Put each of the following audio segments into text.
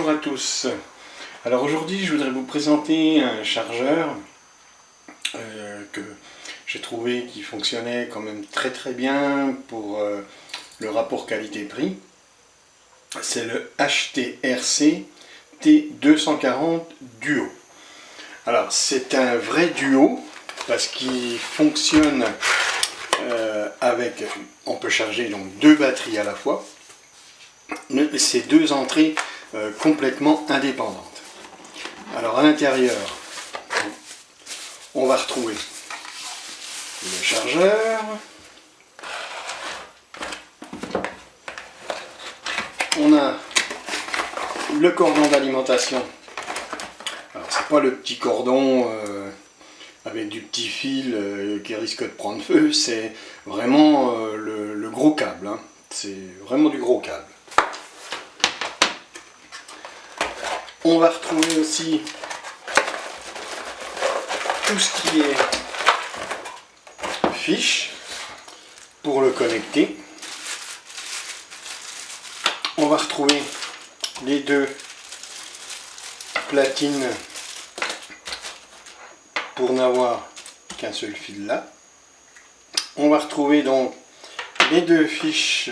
Bonjour à tous. Alors aujourd'hui je voudrais vous présenter un chargeur que j'ai trouvé qui fonctionnait quand même très bien pour le rapport qualité-prix. C'est le HTRC T240 Duo. Alors c'est un vrai duo parce qu'il fonctionne avec, on peut charger donc deux batteries à la fois. Ces deux entrées complètement indépendantes. Alors à l'intérieur, on va retrouver le chargeur, on a le cordon d'alimentation. Alors c'est pas le petit cordon avec du petit fil qui risque de prendre feu, c'est vraiment le gros câble, hein. C'est vraiment du gros câble. On va retrouver aussi tout ce qui est fiche pour le connecter. On va retrouver les deux platines pour n'avoir qu'un seul fil là. On va retrouver donc les deux fiches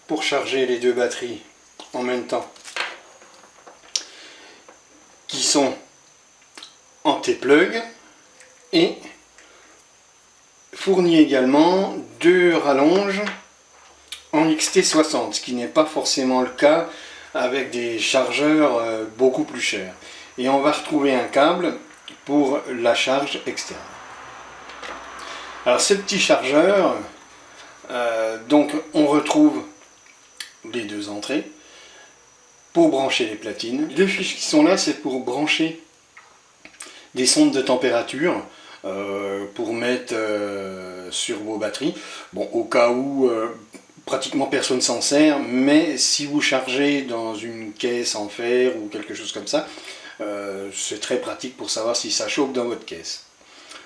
pour charger les deux batteries en même temps, qui sont en T-plug, et fournit également deux rallonges en XT60, ce qui n'est pas forcément le cas avec des chargeurs beaucoup plus chers. Et on va retrouver un câble pour la charge externe. Alors ce petit chargeur, donc on retrouve les deux entrées pour brancher les platines. Les deux fiches qui sont là, c'est pour brancher des sondes de température pour mettre sur vos batteries. Bon, au cas où pratiquement personne s'en sert, mais si vous chargez dans une caisse en fer ou quelque chose comme ça, c'est très pratique pour savoir si ça chauffe dans votre caisse.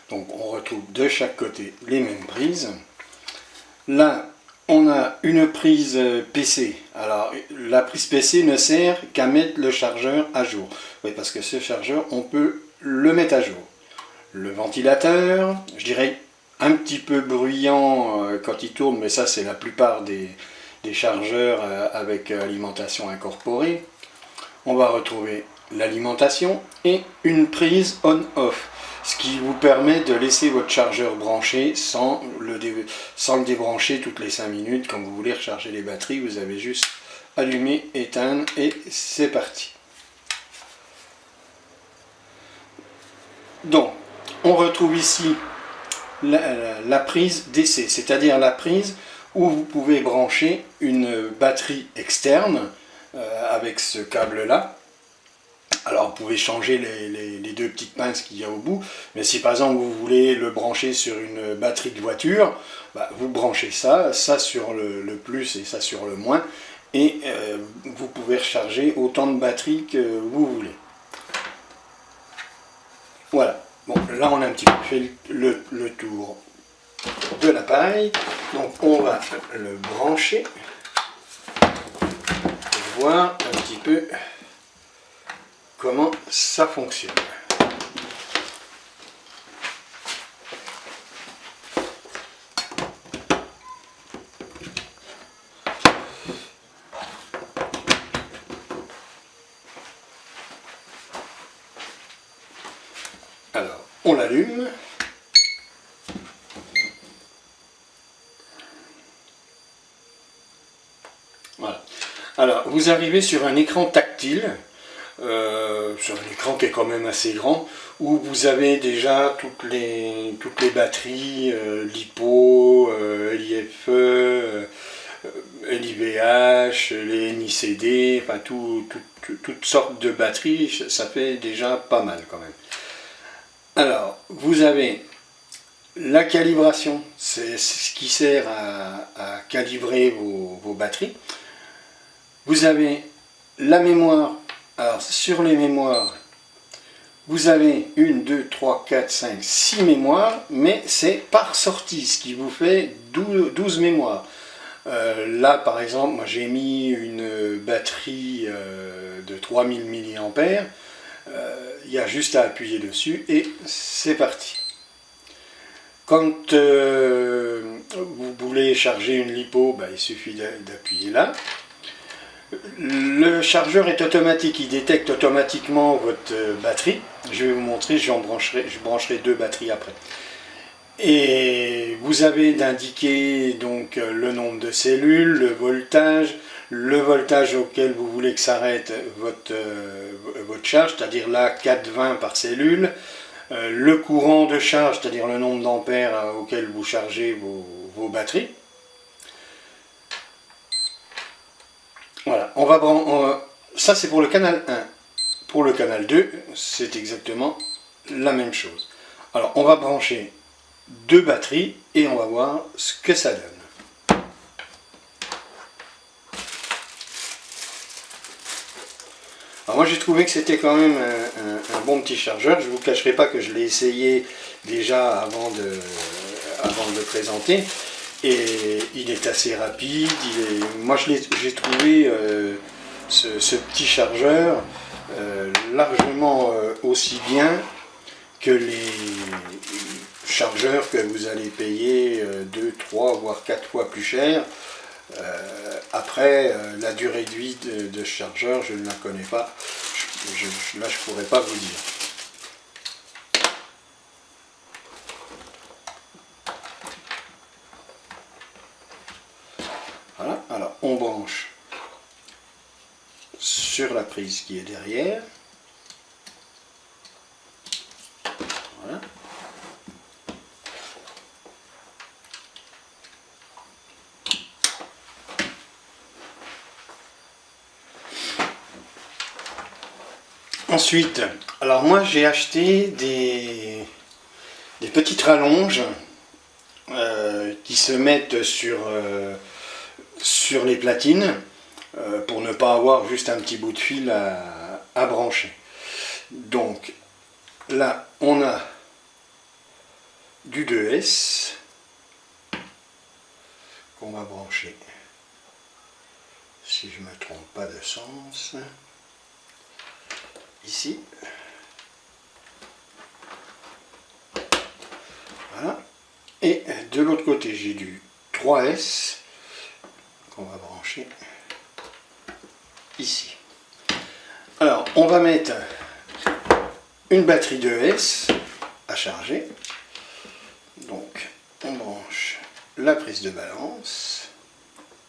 Donc on retrouve de chaque côté les mêmes prises. Là, on a une prise PC. Alors, la prise PC ne sert qu'à mettre le chargeur à jour. Oui, parce que ce chargeur, on peut le mettre à jour. Le ventilateur, je dirais un petit peu bruyant quand il tourne, mais ça c'est la plupart des chargeurs avec alimentation incorporée. On va retrouver l'alimentation et une prise on-off, ce qui vous permet de laisser votre chargeur branché sans le débrancher toutes les 5 minutes. Quand vous voulez recharger les batteries, vous avez juste allumer, éteindre et c'est parti. Donc, on retrouve ici la prise DC, c'est-à-dire la prise où vous pouvez brancher une batterie externe avec ce câble-là. Alors vous pouvez changer les deux petites pinces qu'il y a au bout, mais si par exemple vous voulez le brancher sur une batterie de voiture, vous branchez ça sur le plus et ça sur le moins, et vous pouvez recharger autant de batteries que vous voulez. Voilà, bon là on a un petit peu fait le tour de l'appareil, donc on va le brancher pour voir un petit peu comment ça fonctionne. Alors, on l'allume. Voilà. Alors, vous arrivez sur un écran tactile. Sur un écran qui est quand même assez grand, où vous avez déjà toutes les batteries, LiPo, LiFe, LiVH, les NiCd, enfin toutes sortes de batteries, ça fait déjà pas mal quand même. Alors, vous avez la calibration, c'est ce qui sert à calibrer vos batteries. Vous avez la mémoire. Alors sur les mémoires, vous avez 1, 2, 3, 4, 5, 6 mémoires, mais c'est par sortie, ce qui vous fait 12 mémoires. Là par exemple, moi j'ai mis une batterie de 3000 mAh. Il y a juste à appuyer dessus et c'est parti. Quand vous voulez charger une lipo, il suffit d'appuyer là. Le chargeur est automatique, il détecte automatiquement votre batterie. Je vais vous montrer, je brancherai deux batteries après. Et vous avez d'indiquer donc le nombre de cellules, le voltage auquel vous voulez que s'arrête votre charge, c'est-à-dire là 420 par cellule, le courant de charge, c'est-à-dire le nombre d'ampères auquel vous chargez vos batteries. Voilà, ça c'est pour le canal 1. Pour le canal 2, c'est exactement la même chose. Alors on va brancher deux batteries et on va voir ce que ça donne. Alors moi j'ai trouvé que c'était quand même un bon petit chargeur. Je ne vous cacherai pas que je l'ai essayé déjà avant de le présenter. Et il est assez rapide. Moi j'ai trouvé ce petit chargeur largement aussi bien que les chargeurs que vous allez payer 2, 3 voire 4 fois plus cher. Après, la durée de vie de ce chargeur, je ne la connais pas. Là, je ne pourrais pas vous dire. Voilà, alors on branche sur la prise qui est derrière. Voilà. Ensuite, alors moi j'ai acheté des petites rallonges qui se mettent sur les platines pour ne pas avoir juste un petit bout de fil à brancher. Donc là on a du 2S qu'on va brancher, si je ne me trompe pas de sens, ici. Voilà. Et de l'autre côté j'ai du 3S qu'on va brancher ici. Alors on va mettre une batterie 2S à charger. Donc on branche la prise de balance.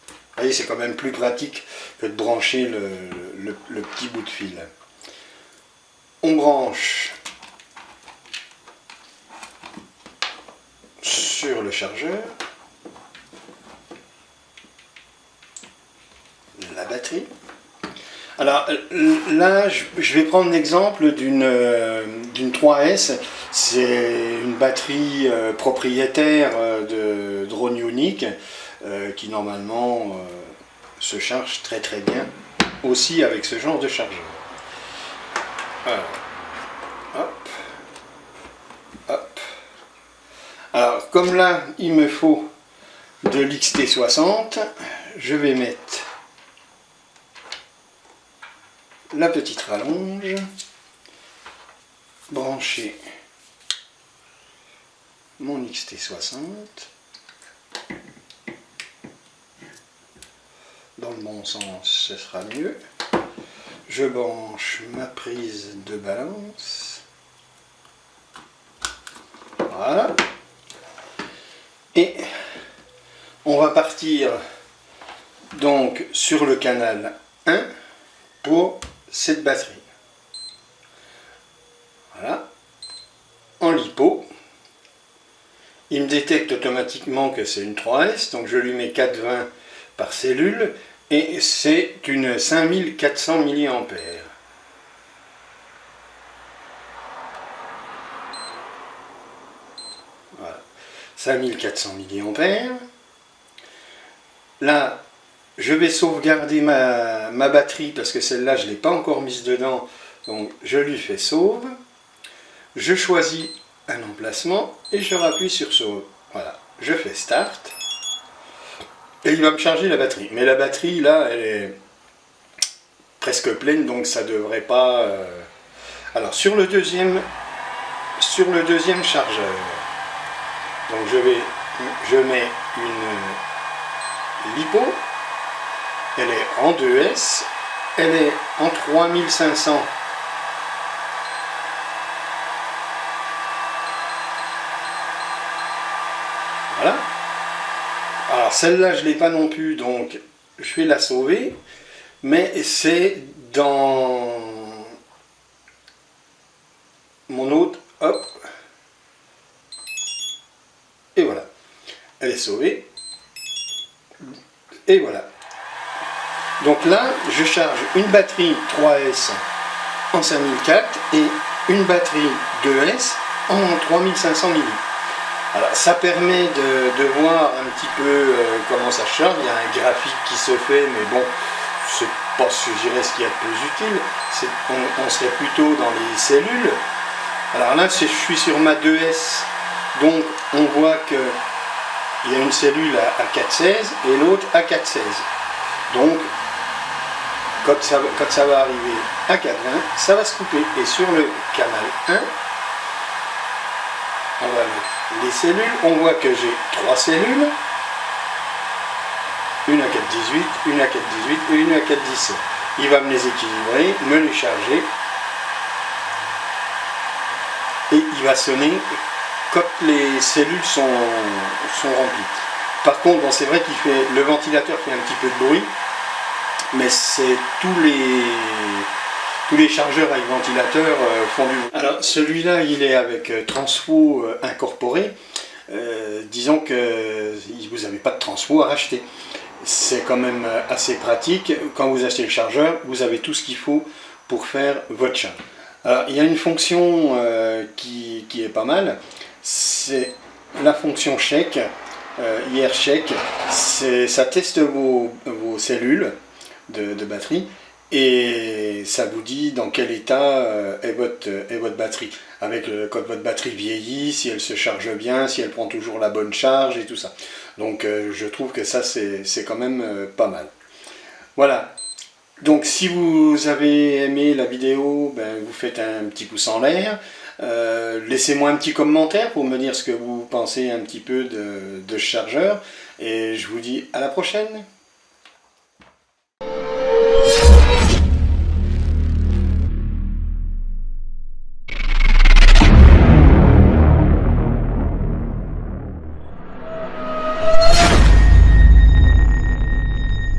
Vous voyez, c'est quand même plus pratique que de brancher le petit bout de fil. On branche sur le chargeur la batterie. Alors là, je vais prendre l'exemple d'une 3S. C'est une batterie propriétaire de Drone Unique qui normalement se charge très très bien aussi avec ce genre de chargeur. Alors, hop, hop. Alors comme là il me faut de l'XT60, je vais mettre la petite rallonge, brancher mon XT60 dans le bon sens, ce sera mieux. Je branche ma prise de balance, voilà, et on va partir donc sur le canal 1 pour cette batterie. Voilà, en lipo, il me détecte automatiquement que c'est une 3S, donc je lui mets 420 par cellule, et c'est une 5400 mAh. Voilà, 5400 mAh. Là, je vais sauvegarder ma batterie parce que celle-là, je ne l'ai pas encore mise dedans, donc je lui fais sauve. Je choisis un emplacement et je rappuie sur sauve. Voilà, je fais start. Et et il va me charger la batterie. Mais la batterie, là, elle est presque pleine, donc ça devrait pas... Alors, sur le deuxième chargeur, donc je mets une LiPo, elle est en 2S, elle est en 3500. Voilà. Alors celle-là je ne l'ai pas non plus, donc je vais la sauver, mais c'est dans mon autre, hop, et voilà, elle est sauvée, et voilà. Donc là, je charge une batterie 3S en 5004 et une batterie 2S en 3500 mAh. Alors ça permet de voir un petit peu comment ça charge. Il y a un graphique qui se fait, mais bon, c'est pas, je dirais, ce qu'il y a de plus utile. On serait plutôt dans les cellules. Alors là, je suis sur ma 2S, donc on voit qu'il y a une cellule à 4,16 et l'autre à 4,16. Donc, quand ça va arriver à 4,20, ça va se couper. Et sur le canal 1, on va mettre les cellules. On voit que j'ai 3 cellules. Une à 4,18, une à 4,18 et une à 4,17. Il va me les équilibrer, me les charger. Et il va sonner quand les cellules sont remplies. Par contre, bon, c'est vrai qu'il fait, le ventilateur fait un petit peu de bruit, mais c'est tous les chargeurs avec ventilateur font du bruit. Alors celui-là, il est avec transfo incorporé. Disons que vous n'avez pas de transfo à racheter. C'est quand même assez pratique. Quand vous achetez le chargeur, vous avez tout ce qu'il faut pour faire votre charge. Alors, il y a une fonction qui est pas mal, c'est la fonction check, IR check, ça teste vos cellules de batterie et ça vous dit dans quel état est votre batterie, avec quand votre batterie vieillit, si elle se charge bien, si elle prend toujours la bonne charge et tout ça. Donc je trouve que ça c'est quand même pas mal. Voilà. Donc si vous avez aimé la vidéo, ben, vous faites un petit pouce en l'air, laissez-moi un petit commentaire pour me dire ce que vous pensez un petit peu de ce chargeur, et je vous dis à la prochaine.